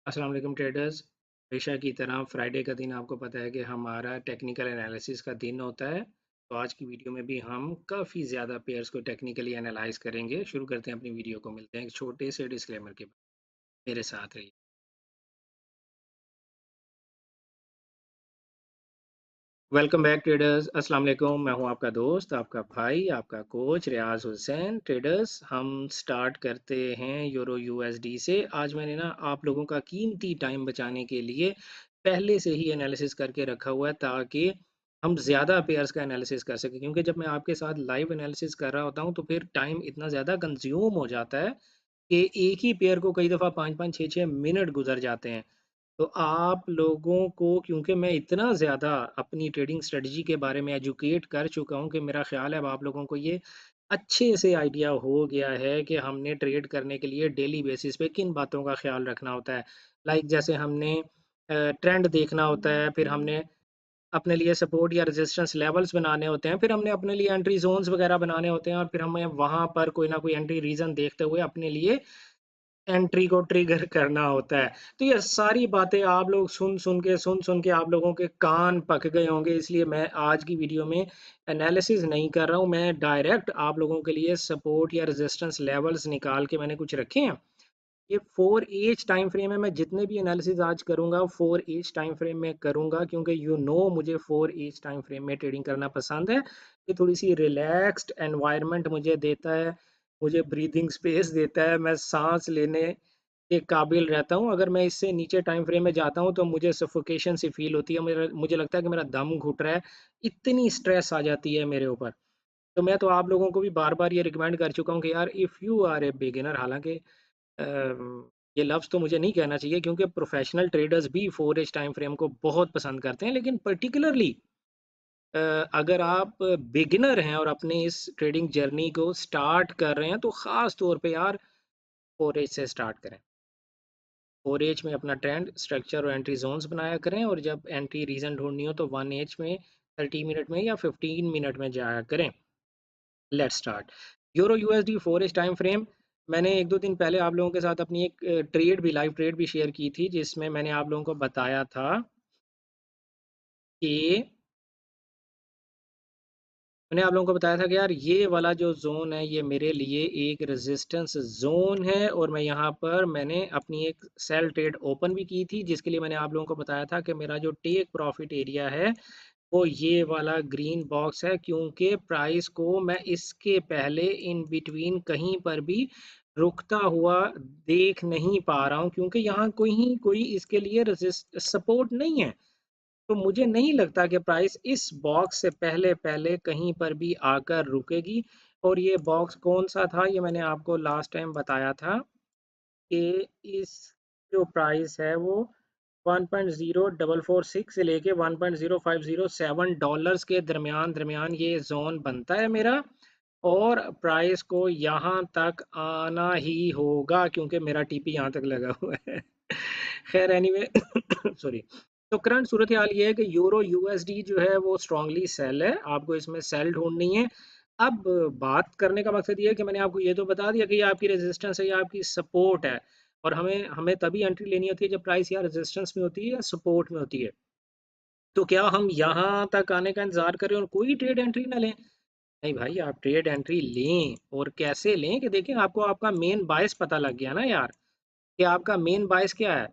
अस्सलाम वालेकुम ट्रेडर्स। हमेशा की तरह फ्राइडे का दिन आपको पता है कि हमारा टेक्निकल एनालिसिस का दिन होता है। तो आज की वीडियो में भी हम काफ़ी ज़्यादा पेयर्स को टेक्निकली एनालाइज करेंगे। शुरू करते हैं अपनी वीडियो को। मिलते हैं एक छोटे से डिस्क्लेमर के बाद। मेरे साथ रहिए। Welcome back traders. अस्सलाम वालेकुम। मैं हूं आपका दोस्त, आपका भाई, आपका कोच रियाज हुसैन। ट्रेडर्स, हम स्टार्ट करते हैं यूरो यूएसडी से। आज मैंने ना आप लोगों का कीमती टाइम बचाने के लिए पहले से ही एनालिसिस करके रखा हुआ है, ताकि हम ज़्यादा पेयर्स का एनालिसिस कर सकें। क्योंकि जब मैं आपके साथ लाइव एनालिसिस कर रहा होता हूं तो फिर टाइम इतना ज़्यादा कंज्यूम हो जाता है कि एक ही पेयर को कई दफ़ा 5-5 6-6 मिनट गुजर जाते हैं। तो आप लोगों को, क्योंकि मैं इतना ज़्यादा अपनी ट्रेडिंग स्ट्रेटजी के बारे में एजुकेट कर चुका हूँ कि मेरा ख़्याल है अब आप लोगों को ये अच्छे से आइडिया हो गया है कि हमने ट्रेड करने के लिए डेली बेसिस पे किन बातों का ख़्याल रखना होता है। लाइक जैसे हमने ट्रेंड देखना होता है, फिर हमने अपने लिए सपोर्ट या रेजिस्टेंस लेवल्स बनाने होते हैं, फिर हमने अपने लिए एंट्री ज़ोन्स वग़ैरह बनाने होते हैं, और फिर हमें वहाँ पर कोई ना कोई एंट्री रीज़न देखते हुए अपने लिए एंट्री को ट्रिगर करना होता है। तो ये सारी बातें आप लोग सुन-सुन के आप लोगों के कान पक गए होंगे, इसलिए मैं आज की वीडियो में एनालिसिस नहीं कर रहा हूँ। मैं डायरेक्ट आप लोगों के लिए सपोर्ट या रेजिस्टेंस लेवल्स निकाल के मैंने कुछ रखे हैं। ये 4 एज टाइम फ्रेम है। मैं जितने भी एनालिसिस आज करूँगा 4 एज टाइम फ्रेम में करूँगा, क्योंकि मुझे 4 एज टाइम फ्रेम में ट्रेडिंग करना पसंद है। ये थोड़ी-सी रिलैक्स्ड एनवायरनमेंट मुझे देता है, मुझे ब्रीथिंग स्पेस देता है, मैं साँस लेने के काबिल रहता हूँ। अगर मैं इससे नीचे टाइम फ्रेम में जाता हूँ तो मुझे सफोकेशन सी फ़ील होती है, मुझे लगता है कि मेरा दम घुट रहा है, इतनी स्ट्रेस आ जाती है मेरे ऊपर। तो मैं तो आप लोगों को भी बार-बार ये रिकमेंड कर चुका हूँ कि यार, if you are a beginner, हालाँकि ये लफ्ज़ तो मुझे नहीं कहना चाहिए, क्योंकि प्रोफेशनल ट्रेडर्स भी 4 एज टाइम फ्रेम को बहुत पसंद करते हैं, लेकिन पर्टिकुलरली अगर आप बिगिनर हैं और अपने इस ट्रेडिंग जर्नी को स्टार्ट कर रहे हैं, तो ख़ास तौर पे यार 4 एज से स्टार्ट करें। 4 एज में अपना ट्रेंड स्ट्रक्चर और एंट्री जोन्स बनाया करें, और जब एंट्री रीज़न ढूंढनी हो तो 1 एज में 30 मिनट में या 15 मिनट में जाया करें। Let's start. Euro USD 4 H time frame. मैंने 1-2 दिन पहले आप लोगों के साथ अपनी एक लाइव ट्रेड भी शेयर की थी, जिसमें मैंने आप लोगों को बताया था कि मैंने आप लोगों को बताया था कि यार, ये वाला जो ज़ोन है ये मेरे लिए एक रेजिस्टेंस ज़ोन है, और मैं यहाँ पर मैंने अपनी एक सेल ट्रेड ओपन भी की थी, जिसके लिए मैंने आप लोगों को बताया था कि मेरा जो टेक प्रॉफिट एरिया है वो ये वाला ग्रीन बॉक्स है, क्योंकि प्राइस को मैं इसके पहले इन बिटवीन कहीं पर भी रुकता हुआ देख नहीं पा रहा हूँ, क्योंकि यहाँ कोई इसके लिए रेजिस्ट सपोर्ट नहीं है। तो मुझे नहीं लगता कि प्राइस इस बॉक्स से पहले पहले कहीं पर भी आकर रुकेगी। और ये बॉक्स कौन सा था, ये मैंने आपको लास्ट टाइम बताया था कि इस जो प्राइस है वो 1.0446 से लेके 1.0507 डॉलर्स के दरमियान दरमियान ये जोन बनता है मेरा, और प्राइस को यहाँ तक आना ही होगा, क्योंकि मेरा टीपी यहाँ तक लगा हुआ है। खैर, एनीवे, सॉरी। तो करंट सूरत हाल ये है कि यूरो यूएसडी जो है वो स्ट्रांगली सेल है, आपको इसमें सेल ढूंढनी है। अब बात करने का मकसद ये है कि मैंने आपको ये तो बता दिया कि ये आपकी रेजिस्टेंस है, ये आपकी सपोर्ट है, और हमें हमें तभी एंट्री लेनी होती है जब प्राइस या रेजिस्टेंस में होती है या सपोर्ट में होती है। तो क्या हम यहाँ तक आने का इंतजार करें और कोई ट्रेड एंट्री ना लें? नहीं भाई, आप ट्रेड एंट्री लें, और कैसे लें कि देखिए, आपको आपका मेन बायस पता लग गया ना यार, कि आपका मेन बायस क्या है।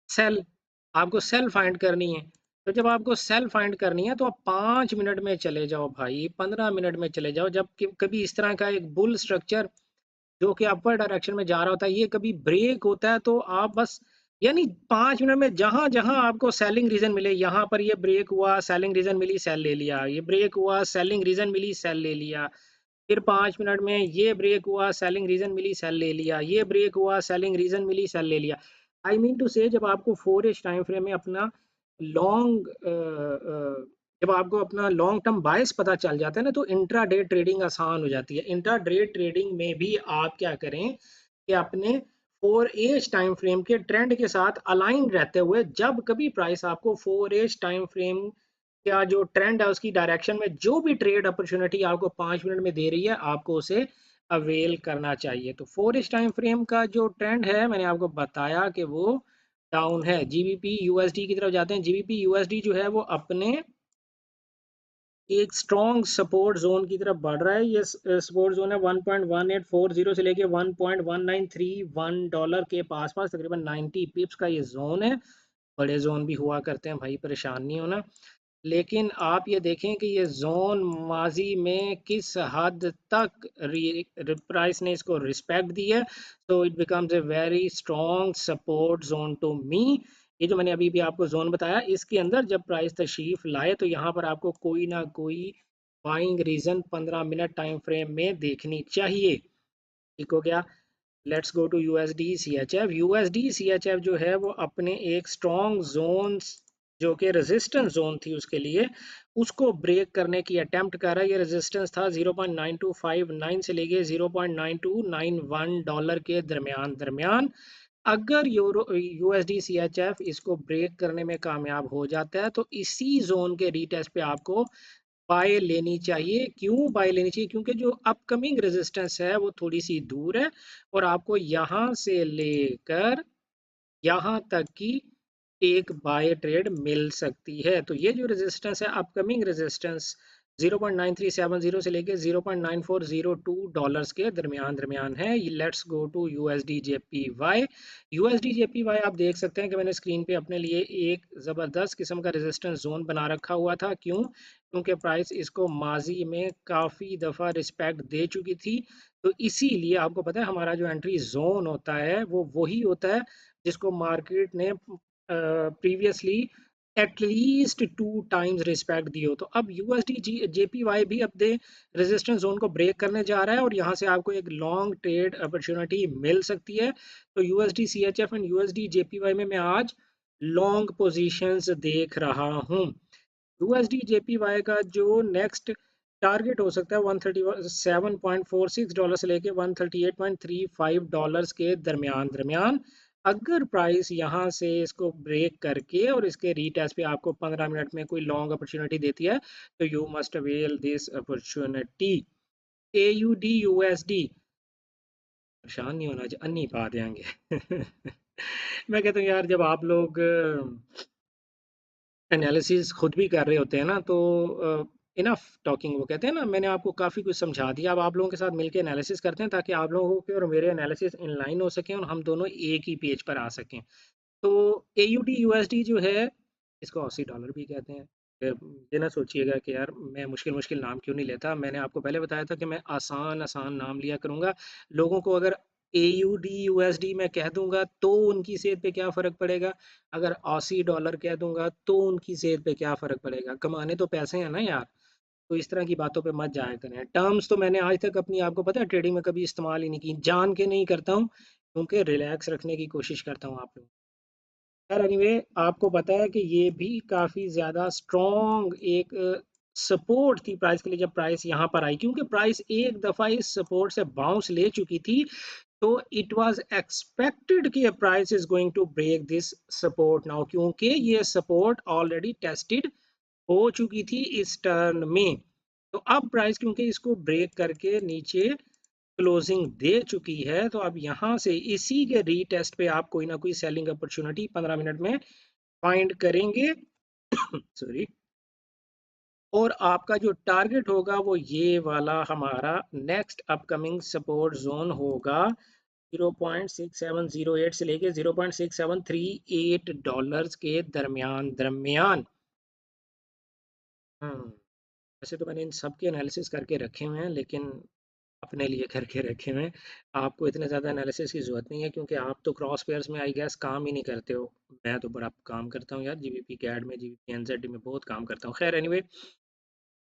सेल। आपको सेल फाइंड करनी है। तो जब आपको सेल फाइंड करनी है तो आप 5 मिनट में चले जाओ भाई, 15 मिनट में चले जाओ। जब कभी इस तरह का एक बुल स्ट्रक्चर जो कि अपर डायरेक्शन में जा रहा होता है, ये कभी ब्रेक होता है, तो आप बस, यानी 5 मिनट में जहां जहां आपको सेलिंग रीजन मिले, यहाँ पर ये ब्रेक हुआ, सेलिंग रीजन मिली, सेल ले लिया, ये ब्रेक हुआ, सेलिंग रीजन मिली, सेल ले लिया, फिर 5 मिनट में ये ब्रेक हुआ, सेलिंग रीजन मिली, सेल ले लिया, ये ब्रेक हुआ, सेलिंग रीजन मिली, सेल ले लिया। आई मीन टू से, जब आपको 4 एज टाइम फ्रेम में अपना लॉन्ग जब आपको अपना लॉन्ग टर्म बायस पता चल जाता है ना, तो इंट्रा डे ट्रेडिंग आसान हो जाती है। इंट्रा डे ट्रेडिंग में भी आप क्या करें कि अपने 4 एज टाइम फ्रेम के ट्रेंड के साथ अलाइन रहते हुए, जब कभी प्राइस आपको 4 एज टाइम फ्रेम या जो ट्रेंड है उसकी डायरेक्शन में जो भी ट्रेड अपॉर्चुनिटी आपको 5 मिनट में दे रही है, आपको उसे अवेल करना चाहिए। तो 4 इस टाइम फ्रेम का जो ट्रेंड है, मैंने आपको बताया कि वो डाउन है। जीबीपी यूएसडी की तरफ जाते हैं। जीबीपी यूएसडी जो है वो अपने एक स्ट्रॉन्ग सपोर्ट जोन की तरफ बढ़ रहा है। ये सपोर्ट जोन है 1.1840 से लेके 1.1931 डॉलर के पास पास, तकरीबन 90 पिप्स का ये जोन है। बड़े जोन भी हुआ करते हैं भाई, परेशान नहीं होना। लेकिन आप ये देखें कि ये जोन माजी में किस हद तक प्राइस ने इसको रिस्पेक्ट दी है। तो it becomes a very strong support zone to me. ये जो मैंने अभी भी आपको जोन बताया, इसके अंदर जब प्राइस तशरीफ लाए तो यहाँ पर आपको कोई ना कोई buying reason 15 minute time frame में देखनी चाहिए। ठीक हो गया। Let's go to USD CHF. USD CHF जो है वो अपने एक स्ट्रॉन्ग जोन, जो कि रेजिस्टेंस जोन थी उसके लिए, उसको ब्रेक करने की अटेम्प्ट कर रहा है। ये रेजिस्टेंस था 0.9259 से लेके 0.9291 डॉलर के दरमियान दरमियान। अगर यूरो यूएसडी सीएचएफ इसको ब्रेक करने में कामयाब हो जाता है तो इसी जोन के रीटेस्ट पे आपको बाय लेनी चाहिए। क्यों बाय लेनी चाहिए? क्योंकि जो अपकमिंग रेजिस्टेंस है वो थोड़ी सी दूर है और आपको यहाँ से लेकर यहाँ तक की एक बाय ट्रेड मिल सकती है। तो ये जो रेजिस्टेंस है, अपकमिंग रेजिस्टेंस 0.9370 से लेके 0.9402 डॉलर्स के दरमियान दरमियान है। Let's go to USD JPY. USD JPY आप देख सकते हैं कि मैंने स्क्रीन पे अपने लिए एक ज़बरदस्त किस्म का रेजिस्टेंस जोन बना रखा हुआ था। क्यों? क्योंकि प्राइस इसको माजी में काफ़ी दफ़ा रिस्पेक्ट दे चुकी थी। तो इसीलिए आपको पता है हमारा जो एंट्री जोन होता है वो वही होता है जिसको मार्केट ने प्रीवियसली एटलीस्ट 2 टाइम्स रिस्पेक्ट दी हो। तो अब यूएसडी जेपीवाई भी अपने रेजिस्टेंस जोन को ब्रेक करने जा रहा है और यहाँ से आपको एक लॉन्ग ट्रेड अपॉर्चुनिटी मिल सकती है। तो USD CHF and USD JPY में मैं आज लॉन्ग पोजीशंस देख रहा हूँ। यूएसडी जेपीवाई का जो नेक्स्ट टारगेट हो सकता है 137.46 डॉलर से लेके 138.35 डॉलर्स के दरमियान दरमियान। अगर प्राइस यहाँ से इसको ब्रेक करके और इसके रीटेस्ट पे आपको 15 मिनट में कोई लॉन्ग अपॉर्चुनिटी देती है तो you must avail this opportunity. AUD USD, परेशान नहीं होना चाहिए, अन्नी पा देंगे। मैं कहता हूँ यार, जब आप लोग एनालिसिस खुद भी कर रहे होते हैं ना तो इनफ टॉकिंग, वो कहते हैं ना, मैंने आपको काफ़ी कुछ समझा दिया। अब आप लोगों के साथ मिलकर एनालिसिस करते हैं ताकि आप लोगों के और मेरे एनालिसिस इन लाइन हो सकें और हम दोनों एक ही पेज पर आ सकें। तो एयूडी यूएसडी जो है, इसको ऑसी डॉलर भी कहते हैं। ये ना सोचिएगा कि यार मैं मुश्किल मुश्किल नाम क्यों नहीं लेता। मैंने आपको पहले बताया था कि मैं आसान आसान नाम लिया करूँगा। लोगों को अगर एयूडी यूएसडी मैं कह दूंगा तो उनकी सेहत पे क्या फ़र्क पड़ेगा, अगर ऑसी डॉलर कह दूंगा तो उनकी सेहत पे क्या फ़र्क पड़ेगा। कमाने तो पैसे हैं ना यार। तो इस तरह की बातों पे मत जाया करें। टर्म्स तो मैंने आज तक अपनी, आपको पता है, ट्रेडिंग में कभी इस्तेमाल ही नहीं की, जान के नहीं करता हूँ, क्योंकि रिलैक्स रखने की कोशिश करता हूँ आप लोग। यार एनीवे, आपको पता है कि ये भी काफ़ी ज़्यादा स्ट्रॉन्ग एक सपोर्ट थी प्राइस के लिए जब प्राइस यहाँ पर आई, क्योंकि प्राइस एक दफ़ा इस सपोर्ट से बाउंस ले चुकी थी। तो इट वाज एक्सपेक्टेड कि price is going to break this support now, क्योंकि ये सपोर्ट ऑलरेडी टेस्टेड हो चुकी थी इस टर्न में। तो अब प्राइस क्योंकि इसको ब्रेक करके नीचे क्लोजिंग दे चुकी है तो अब यहाँ से इसी के रीटेस्ट पे आप कोई ना कोई सेलिंग अपॉर्चुनिटी 15 मिनट में फाइंड करेंगे। सॉरी। और आपका जो टारगेट होगा वो ये वाला हमारा नेक्स्ट अपकमिंग सपोर्ट जोन होगा 0.6708 से लेके 0.6738 डॉलर्स के दरमियान दरमियान। वैसे तो मैंने इन सब के एनालिसिस करके रखे हुए हैं, लेकिन अपने लिए करके रखे हुए हैं। आपको इतने ज़्यादा एनालिसिस की ज़रूरत नहीं है क्योंकि आप तो क्रॉस पेयर्स में आई गेस काम ही नहीं करते हो। मैं तो बड़ा काम करता हूँ यार, जीबीपी कैड में, जीबीपी एनजेड में बहुत काम करता हूँ। खैर एनीवे,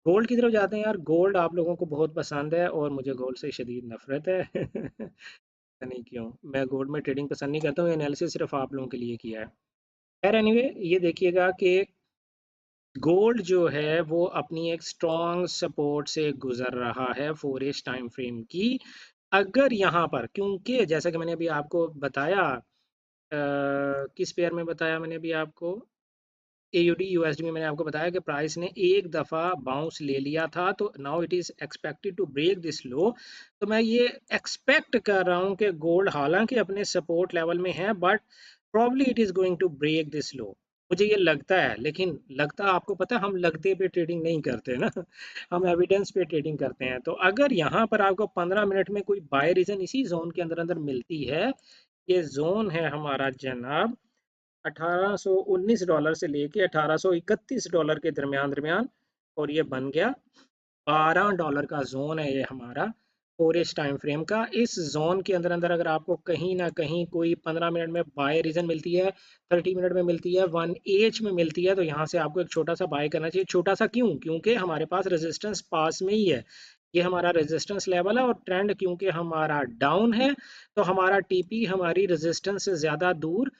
गोल्ड की तरफ जाते हैं यार। गोल्ड आप लोगों को बहुत पसंद है और मुझे गोल्ड से शदीद नफरत है। पता नहीं क्यों मैं गोल्ड में ट्रेडिंग पसंद नहीं करता हूँ, एनालिसिस सिर्फ आप लोगों के लिए किया है। खैर एनीवे, ये देखिएगा कि गोल्ड जो है वो अपनी एक स्ट्रॉन्ग सपोर्ट से गुजर रहा है 4 टाइम फ्रेम की। अगर यहाँ पर, क्योंकि जैसा कि मैंने अभी आपको बताया, किस पेयर में बताया मैंने अभी आपको, एयूडी यूएसडी में मैंने आपको बताया कि प्राइस ने एक दफ़ा बाउंस ले लिया था तो now it is expected to break this low. तो मैं ये एक्सपेक्ट कर रहा हूँ कि गोल्ड हालांकि अपने सपोर्ट लेवल में है but probably it is going to break this low। मुझे ये लगता है, लेकिन लगता आपको पता है हम लगते पे ट्रेडिंग नहीं करते ना हम एविडेंस पे ट्रेडिंग करते हैं। तो अगर यहाँ पर आपको 15 मिनट में कोई बाय रीजन इसी जोन के अंदर अंदर मिलती है, ये जोन है हमारा जनाब $1819 से लेके $1831 के दरमियान दरमियान, और ये बन गया $12 का जोन है ये हमारा 4 टाइम फ्रेम का। इस जोन के अंदर अंदर अगर आपको कहीं ना कहीं कोई 15 मिनट में बाय रीजन मिलती है, 30 मिनट में मिलती है, 1 में मिलती है, तो यहाँ से आपको एक छोटा सा बाय करना चाहिए। छोटा सा क्यों? क्योंकि हमारे पास रेजिस्टेंस पास में ही है, ये हमारा रेजिस्टेंस लेवल है, और ट्रेंड क्योंकि हमारा डाउन है तो हमारा टीपी हमारी रेजिस्टेंस से ज्यादा दूर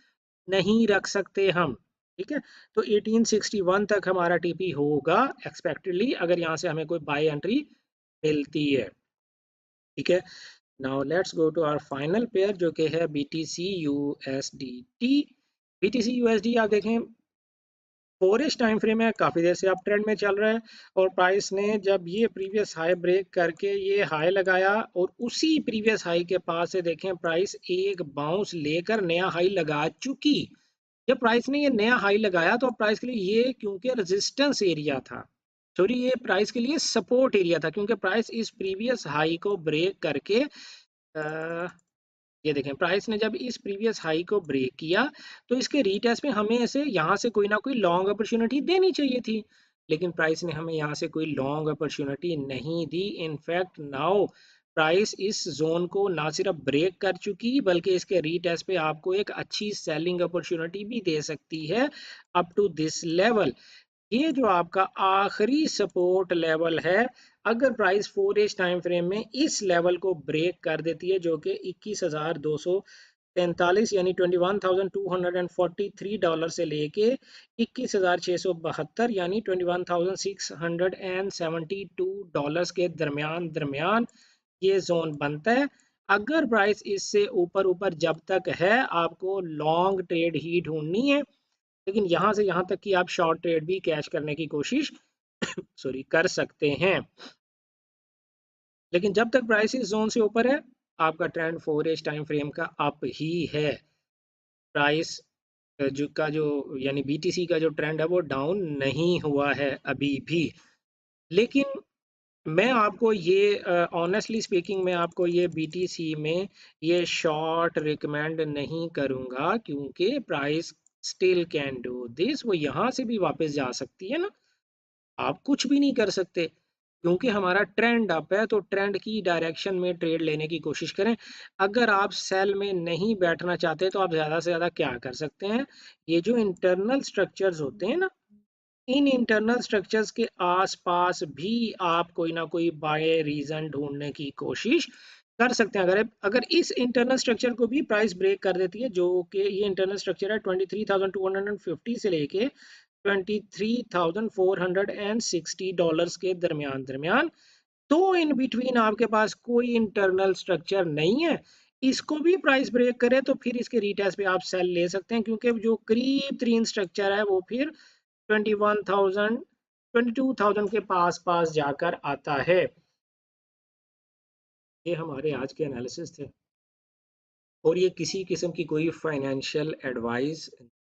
नहीं रख सकते हम। ठीक है, तो 1861 तक हमारा टीपी होगा एक्सपेक्टेडली, अगर यहाँ से हमें कोई बाय एंट्री मिलती है। ठीक है, now let's go to our final pair जो कि है BTC USDT। BTC USD आप देखें 4 टाइम फ्रेम है, काफ़ी देर से आप ट्रेंड में चल रहा है, और प्राइस ने जब ये प्रीवियस हाई ब्रेक करके ये हाई लगाया, और उसी प्रीवियस हाई के पास से देखें प्राइस एक बाउंस लेकर नया हाई लगा चुकी। जब प्राइस ने ये नया हाई लगाया तो प्राइस के लिए ये क्योंकि रेजिस्टेंस एरिया था, सॉरी ये प्राइस के लिए सपोर्ट एरिया था, क्योंकि प्राइस इस प्रीवियस हाई को ब्रेक करके ये देखें प्राइस ने जब इस प्रीवियस हाई को ब्रेक किया तो इसके रीटेस्ट में हमें ऐसे यहाँ से कोई ना कोई लॉन्ग अपॉर्चुनिटी देनी चाहिए थी, लेकिन प्राइस ने हमें यहाँ से कोई लॉन्ग अपॉर्चुनिटी नहीं दी। इनफैक्ट नाउ प्राइस इस जोन को ना सिर्फ ब्रेक कर चुकी बल्कि इसके रीटेस्ट पे आपको एक अच्छी सेलिंग अपॉर्चुनिटी भी दे सकती है अप टू दिस लेवल। ये जो आपका आखिरी सपोर्ट लेवल है, अगर प्राइस 4 टाइम फ्रेम में इस लेवल को ब्रेक कर देती है जो कि 21,243 यानी $21,243 से लेके 21,672 यानी $21,672 के दरमियान दरमियान ये जोन बनता है। अगर प्राइस इससे ऊपर ऊपर जब तक है आपको लॉन्ग ट्रेड ही ढूंढनी है, लेकिन यहाँ से यहाँ तक कि आप शॉर्ट ट्रेड भी कैश करने की कोशिश सॉरी कर सकते हैं। लेकिन जब तक प्राइस इस जोन से ऊपर है आपका ट्रेंड 4 टाइम फ्रेम का अप ही है। प्राइस जो यानी BTC का जो ट्रेंड है वो डाउन नहीं हुआ है अभी भी। लेकिन मैं आपको ये ऑनेस्टली स्पीकिंग मैं आपको ये BTC में ये शॉर्ट रिकमेंड नहीं करूंगा, क्योंकि price still can do this, वो यहाँ से भी वापस जा सकती है ना, आप कुछ भी नहीं कर सकते, क्योंकि हमारा ट्रेंड अप है तो ट्रेंड की डायरेक्शन में ट्रेड लेने की कोशिश करें। अगर आप सेल में नहीं बैठना चाहते तो आप ज़्यादा से ज़्यादा क्या कर सकते हैं, ये जो इंटरनल स्ट्रक्चर्स होते हैं ना, इन इंटरनल स्ट्रक्चर्स के आसपास भी आप कोई ना कोई बाय रीजन ढूंढने की कोशिश कर सकते हैं। अगर इस इंटरनल स्ट्रक्चर को भी प्राइस ब्रेक कर देती है, जो कि ये इंटरनल स्ट्रक्चर है 23,250 से लेके $23,460 के दरमियान दरमियान, तो इन बिटवीन आपके पास कोई इंटरनल स्ट्रक्चर नहीं है, इसको भी प्राइस ब्रेक करे तो फिर इसके रीटेस्ट पे आप सेल ले सकते हैं, क्योंकि जो करीब तरीन स्ट्रक्चर है वो फिर 21,000 22,000 के पास पास जाकर आता है। ये हमारे आज के एनालिसिस थे, और ये किसी किस्म की कोई फाइनेंशियल एडवाइस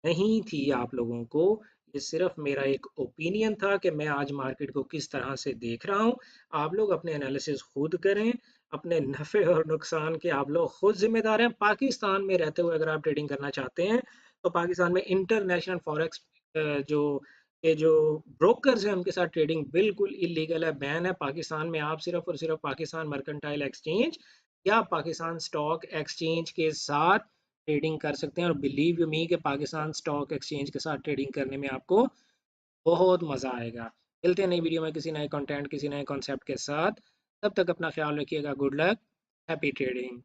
नहीं थी आप लोगों को, ये सिर्फ मेरा एक ओपिनियन था कि मैं आज मार्केट को किस तरह से देख रहा हूँ। आप लोग अपने एनालिसिस खुद करें, अपने नफ़े और नुकसान के आप लोग खुद जिम्मेदार हैं। पाकिस्तान में रहते हुए अगर आप ट्रेडिंग करना चाहते हैं तो पाकिस्तान में इंटरनेशनल फॉरेक्स जो ये जो ब्रोकर्स हैं उनके साथ ट्रेडिंग बिल्कुल इलीगल है, बैन है। पाकिस्तान में आप सिर्फ और सिर्फ पाकिस्तान मर्केंटाइल एक्सचेंज या पाकिस्तान स्टॉक एक्सचेंज के साथ ट्रेडिंग कर सकते हैं, और बिलीव यू मी कि पाकिस्तान स्टॉक एक्सचेंज के साथ ट्रेडिंग करने में आपको बहुत मज़ा आएगा। मिलते हैं नई वीडियो में किसी नए कंटेंट किसी नए कॉन्सेप्ट के साथ, तब तक अपना ख्याल रखिएगा। Good luck, happy trading.